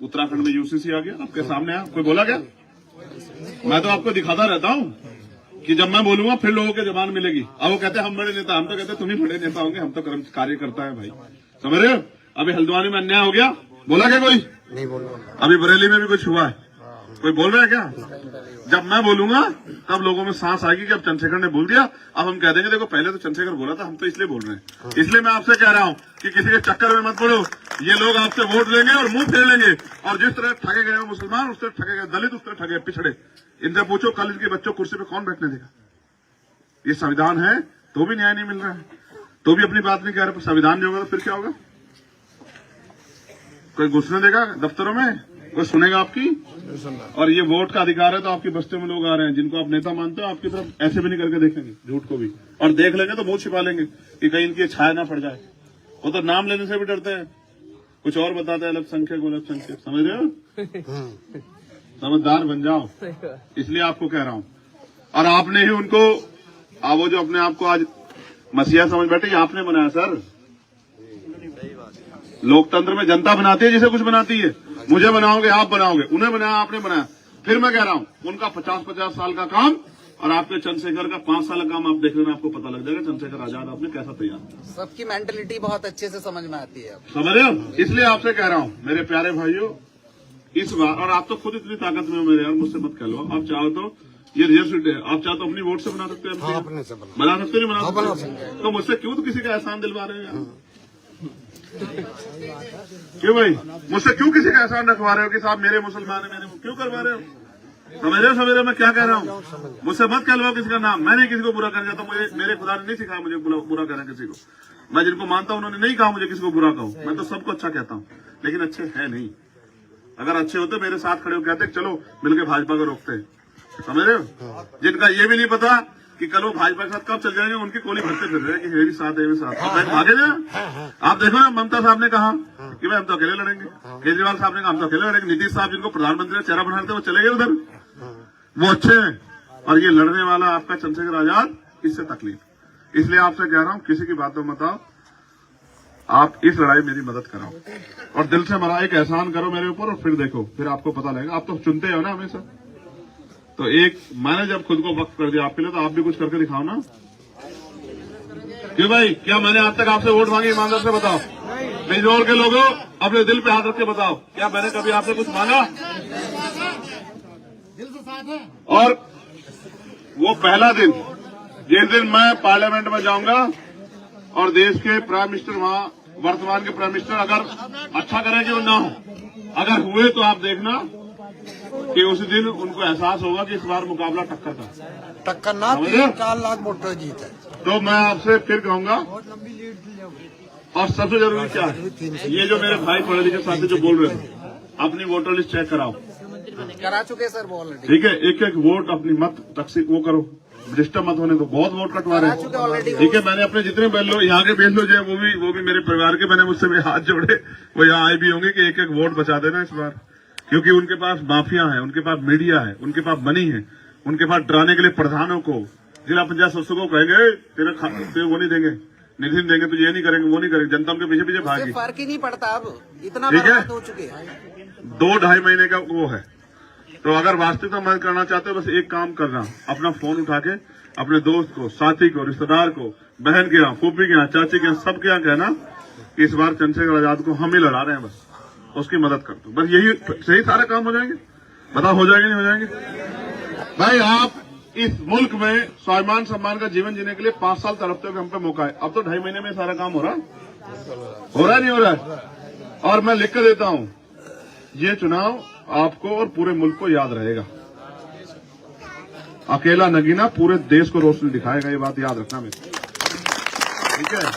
उत्तराखंड में यूसीसी आ गया, आपके सामने आया, कोई बोला क्या? मैं तो आपको दिखाता रहता हूँ कि जब मैं बोलूंगा फिर लोगों के जबान मिलेगी। अब वो कहते हैं हम बड़े नेता, हम तो कहते हैं तुम ही बड़े नेता होंगे, हम तो कार्य करता है भाई, समझ रहे हो? अभी हल्द्वानी में अन्याय हो गया, बोला क्या कोई? नहीं बोला। अभी बरेली में भी कुछ हुआ है, कोई बोल रहा है क्या? जब मैं बोलूंगा तब लोगों में सांस आएगी कि अब चंद्रशेखर ने बोल दिया, अब हम कह देंगे देखो पहले तो चंद्रशेखर बोला था, हम तो इसलिए बोल रहे हैं। इसलिए मैं आपसे कह रहा हूं कि किसी के चक्कर में मत पड़ो। ये लोग आपसे वोट लेंगे और मुंह फेर लेंगे, और जिस तरह ठगे गए मुसलमान उस तरह ठगे गए दलित, उस तरह ठगे पिछड़े। इनसे पूछो कल इनके बच्चों कुर्सी पे कौन बैठने देगा? ये संविधान है तो भी न्याय नहीं मिल रहा है, तो भी अपनी बात नहीं कह रहे। संविधान नहीं होगा तो फिर क्या होगा? कोई घुसने देगा दफ्तरों में? कोई सुनेगा आपकी? और ये वोट का अधिकार है तो आपकी बस्ती में लोग आ रहे हैं जिनको आप नेता मानते हो, आपकी तरफ ऐसे भी नहीं करके देखेंगे, झूठ को भी, और देख लेंगे तो मुंह छिपा लेंगे कि कहीं इनकी छाया ना पड़ जाए। वो तो नाम लेने से भी डरते हैं, कुछ और बताते हैं, अल्पसंख्यक, समझ रहे हो? समझदार बन जाओ, इसलिए आपको कह रहा हूं। और आपने ही उनको वो जो अपने आप को आज मसीहा समझ बैठे, ये आपने बनाया सर। लोकतंत्र में जनता बनाती है जिसे कुछ बनाती है। मुझे बनाओगे, आप बनाओगे, उन्हें बनाया, आपने बनाया। फिर मैं कह रहा हूं उनका 50-50 साल का काम और आपके चंद्रशेखर का 5 साल का काम आप देख लेना, आपको पता लग जाएगा चंद्रशेखर आजाद आपने कैसा तैयार किया। सबकी मेंटलिटी बहुत अच्छे से समझ में आती है, समझ रहे हो? इसलिए आपसे कह रहा हूं मेरे प्यारे भाइयों, इस बार, और आप तो खुद इतनी ताकत में हो मेरे यार, मुझसे मत कह लो। आप चाहो तो ये रिजल्ट है, आप चाहो तो अपनी वोट से बना सकते हैं, अपने से बना सकते नहीं बना सकते? तो मुझसे क्यों तो किसी का एहसान दिलवा रहे हैं यार? क्यों भाई मुझसे क्यों किसी का एहसान रखवा रहे हो कि साहब मेरे मुसलमान है, मेरे क्यों करवा रहे हो? समझ रहे हो सवेरे मैं क्या कह रहा हूँ? मुझसे मत कहलवाओ किसी का नाम, मैंने किसी को बुरा कर जाता, मुझे मेरे खुदा ने नहीं सिखाया मुझे बुरा करना किसी को। मैं जिनको मानता हूँ उन्होंने नहीं कहा मुझे किसी को बुरा कहूँ, मैं तो सबको अच्छा कहता हूँ, लेकिन अच्छे है नहीं। अगर अच्छे होते मेरे साथ खड़े हो कहते चलो मिलकर भाजपा को रोकते हैं, समझ रहे हो? जिनका ये भी नहीं पता कि कल वो भाजपा के साथ कब चल जाएंगे, उनकी कोली भरते फिर रहे हैं कि मेरी साथ है, मेरे साथ भागे जाए। आप देखो ना, ममता साहब ने कहा कि भाई हम तो अकेले लड़ेंगे, केजरीवाल साहब ने कहा हम तो अकेले लड़ेंगे, नीतीश साहब जिनको प्रधानमंत्री का चेहरा बना रहे थे वो चले गए उधर, वो अच्छे हैं। और ये लड़ने वाला आपका चंद्रशेखर आजाद, इससे तकलीफ। इसलिए आपसे कह रहा हूँ किसी की बातों मत आओ, आप इस लड़ाई मेरी मदद कराओ और दिल से मेरा एक एहसान करो मेरे ऊपर, और फिर देखो, फिर आपको पता लगेगा। आप तो चुनते हो ना हमेशा, तो एक मैंने जब खुद को वक्त कर दिया आपके लिए, तो आप भी कुछ करके दिखाओ ना। क्यों भाई, क्या मैंने आज तक आपसे वोट मांगी? ईमानदार से बताओ, बिजनौर के लोगों अपने दिल पे हाथ रख के बताओ, क्या मैंने कभी आपसे कुछ मांगा? और वो पहला दिन जिस दिन मैं पार्लियामेंट में जाऊंगा और देश के प्राइम मिनिस्टर, वहां वर्तमान के प्राइम मिनिस्टर अगर अच्छा करेंगे और ना हो, अगर हुए तो आप देखना कि उस दिन उनको एहसास होगा कि इस बार मुकाबला टक्कर का, टक्कर ना 4 लाख वोटर जीत है। तो मैं आपसे फिर कहूंगा, और सबसे जरूरी क्या है, ये जो मेरे भाई पढ़े लिखे साथी जो बोल रहे थे, अपनी वोटर लिस्ट चेक कराओ। करा चुके सर वो ऑलरेडी, ठीक है, एक एक वोट अपनी मत तकसीम वो करो, रजिस्टर मत होने दो, बहुत वोट कटवा रहे हैं। ठीक है, मैंने अपने जितने बैल लो यहाँ के बेच लो जो वो भी मेरे परिवार के, मैंने मुझसे मेरे हाथ जोड़े, वो यहाँ आए भी होंगे कि एक एक वोट बचा देना इस बार, क्योंकि उनके पास माफिया है, उनके पास मीडिया है, उनके पास मनी है, उनके पास डराने के लिए प्रधानों को, जिला पंचायत सदस्यों को कहेंगे तेरे वो नहीं देंगे, निधि देंगे, तो ये नहीं करेंगे, वो नहीं करेंगे, जनता उनके पीछे पीछे भागी। फर्क ही नहीं पड़ता अब, इतना बर्बाद हो चुके हैं। 2-2.5 महीने का वो है। तो अगर वास्तविकता मदद करना चाहते हो, बस एक काम करना, अपना फोन उठा के अपने दोस्त को, साथी को, रिश्तेदार को, बहन के यहाँ, फूफी के यहाँ, चाची के यहाँ, सबके यहाँ कहना कि इस बार चंद्रशेखर आजाद को हम ही लड़ा रहे हैं, बस उसकी मदद कर दो। बस यही सही सारे काम हो जाएंगे। बताओ हो जाएंगे नहीं हो जाएंगे? भाई आप इस मुल्क में स्वाभिमान सम्मान का जीवन जीने के लिए 5 साल तड़पते हो, हम पे मौका है। अब तो 2.5 महीने में सारा काम हो रहा है नहीं हो रहा है? और मैं लिख कर देता हूं, ये चुनाव आपको और पूरे मुल्क को याद रहेगा। अकेला नगीना पूरे देश को रोशनी दिखाएगा, ये बात याद रखना मेरे, ठीक है?